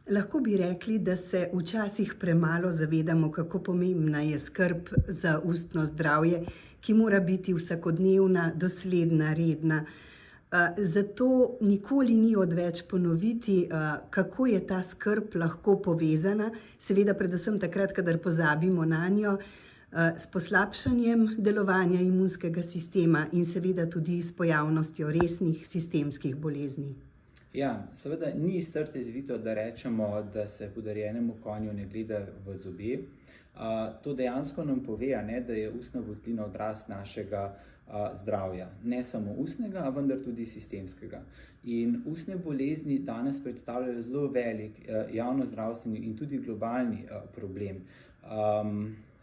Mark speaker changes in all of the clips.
Speaker 1: Lahko bi rekli, da se včasih premalo zavedamo, kako pomembna je skrb za ustno zdravje, ki mora biti vsakodnevna, dosledna, redna. Zato nikoli ni odveč ponoviti, kako je ta skrb lahko povezana, seveda predvsem takrat, kadar pozabimo nanjo, s poslabšanjem delovanja imunskega sistema in seveda tudi s pojavnostjo resnih sistemskih bolezni.
Speaker 2: Ja, seveda ni iz trte zvito, da rečemo, da se podarjenemu konju ne gleda v zobe. To dejansko nam pove, da je ustna votlina odraz našega zdravja. Ne samo ustnega, vendar tudi sistemskega. In ustne bolezni danes predstavljajo zelo velik javnozdravstveni in tudi globalni problem.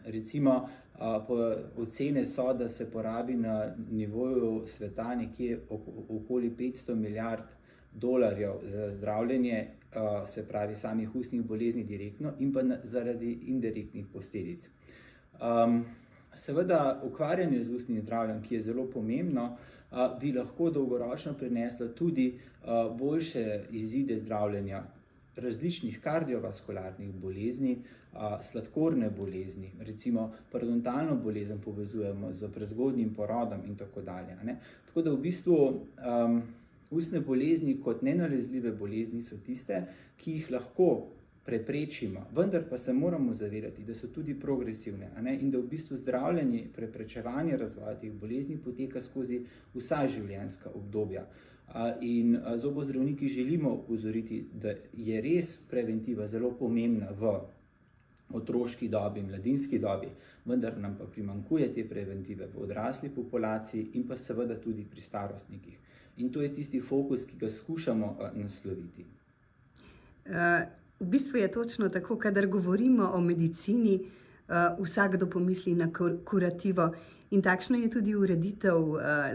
Speaker 2: Recimo, ocene so, da se porabi na nivoju sveta nekje okoli 500 milijard dolarjev za zdravljenje, se pravi samih ustnih bolezni direktno in pa zaradi indirektnih posledic. Seveda, ukvarjanje z ustnim zdravjem, ki je zelo pomembno, bi lahko dolgoročno prineslo tudi boljše izide zdravljenja različnih kardiovaskularnih bolezni, sladkorne bolezni, recimo parodontalno bolezen povezujemo z prezgodnjim porodom in tako dalje. Tako da v bistvu ustne bolezni kot nenalezljive bolezni so tiste, ki jih lahko preprečimo, vendar pa se moramo zavedati, da so tudi progresivne, in da v bistvu zdravljenje, preprečevanje razvoja teh bolezni poteka skozi vsa življenjska obdobja. In zobozdravniki želimo opozoriti, da je res preventiva zelo pomembna v otroški dobi, mladinski dobi, vendar nam pa primanjkuje te preventive v odrasli populaciji in pa seveda tudi pri starostnikih. In to je tisti fokus, ki ga skušamo nasloviti.
Speaker 1: V bistvu je točno tako, kadar govorimo o medicini, vsakdo pomisli na kurativo in takšna je tudi ureditev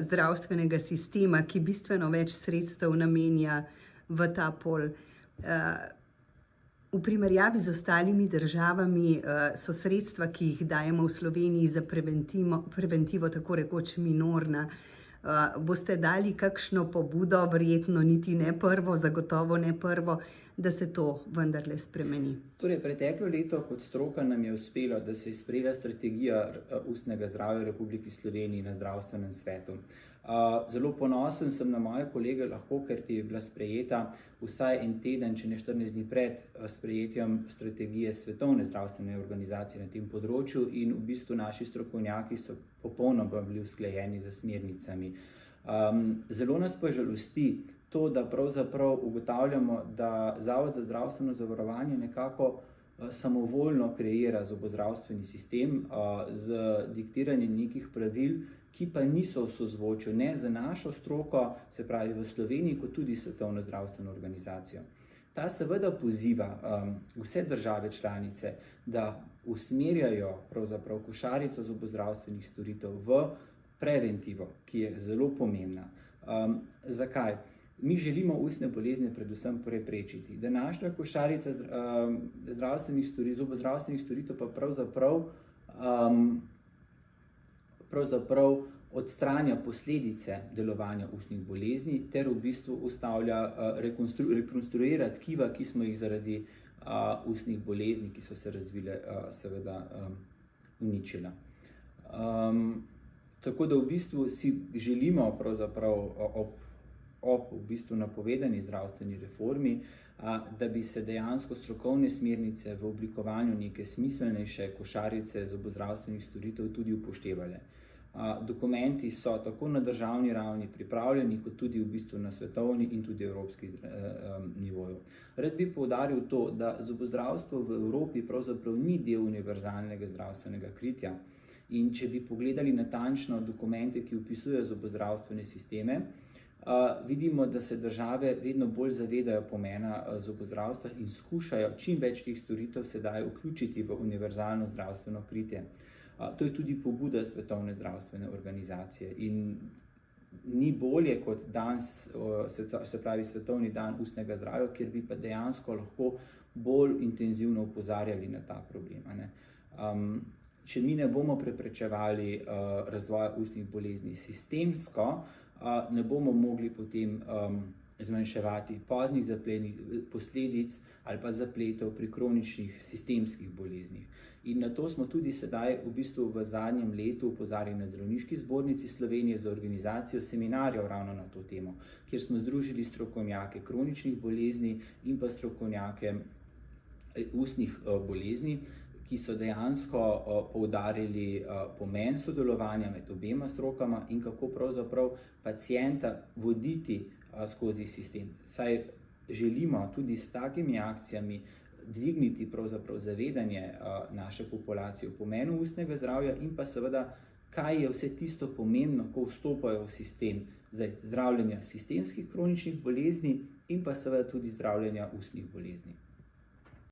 Speaker 1: zdravstvenega sistema, ki bistveno več sredstev namenja v ta pol. V primerjavi z ostalimi državami so sredstva, ki jih dajemo v Sloveniji za preventivo tako rekoč minorna. Boste dali kakšno pobudo, verjetno niti ne prvo, zagotovo ne prvo, da se to vendarle spremeni?
Speaker 2: Torej, preteklo leto kot stroka nam je uspelo, da se je sprejela strategija ustnega zdravja v Republiki Sloveniji na zdravstvenem svetu. Zelo ponosen sem na moje kolege lahko, ker je bila sprejeta vsaj en teden, če ne 14 dni pred sprejetjem strategije Svetovne zdravstvene organizacije na tem področju in v bistvu naši strokovnjaki so popolnoma bili usklajeni z smernicami. Zelo nas pa žalosti to, da pravzaprav ugotavljamo, da Zavod za zdravstveno zavarovanje nekako samovoljno kreira zobozdravstveni sistem z diktiranjem nekih pravil, ki pa niso v sozvočju ne z našo stroko, se pravi v Sloveniji, kot tudi Svetovno zdravstveno organizacijo. Ta seveda poziva vse države članice, da usmerjajo pravzaprav košarico zobozdravstvenih storitev v preventivo, ki je zelo pomembna. Zakaj? Mi želimo ustne bolezni predvsem preprečiti. Današnja košarica zobozdravstvenih storitev pa pravzaprav odstranja posledice delovanja ustnih bolezni ter v bistvu rekonstruira tkiva, ki smo jih zaradi ustnih bolezni, ki so se razvile, seveda uničila. Tako da v bistvu si želimo pravzaprav ob v bistvu napovedani zdravstveni reformi, da bi se dejansko strokovne smernice v oblikovanju neke smiselnejše košarice zobozdravstvenih storitev tudi upoštevale. Dokumenti so tako na državni ravni pripravljeni, kot tudi v bistvu na svetovni in tudi evropski nivoju. Rad bi poudaril to, da zobozdravstvo v Evropi pravzaprav ni del univerzalnega zdravstvenega kritja. In če bi pogledali natančno dokumente, ki opisujejo zobozdravstvene sisteme, vidimo, da se države vedno bolj zavedajo pomena zobozdravstva in skušajo čim več teh storitev sedaj vključiti v univerzalno zdravstveno kritje. To je tudi pobuda Svetovne zdravstvene organizacije in ni bolje kot danes, se pravi Svetovni dan ustnega zdravja, kjer bi pa dejansko lahko bolj intenzivno opozarjali na ta problem. Če mi ne bomo preprečevali razvoja ustnih bolezni sistemsko, ne bomo mogli potem zmanjševati poznih posledic ali pa zapletov pri kroničnih sistemskih boleznih. In na to smo tudi sedaj v zadnjem letu opozarjali na Zdravniški zbornici Slovenije za organizacijo seminarjev ravno na to temo, kjer smo združili strokovnjake kroničnih bolezni in pa strokovnjake ustnih bolezni, ki so dejansko poudarili pomen sodelovanja med obema strokama in kako pravzaprav pacienta voditi skozi sistem. Saj želimo tudi s takimi akcijami dvigniti pravzaprav zavedanje naše populacije o pomenu ustnega zdravja in pa seveda, kaj je vse tisto pomembno, ko vstopajo v sistem zdravljenja sistemskih kroničnih bolezni in pa seveda tudi zdravljenja ustnih bolezni.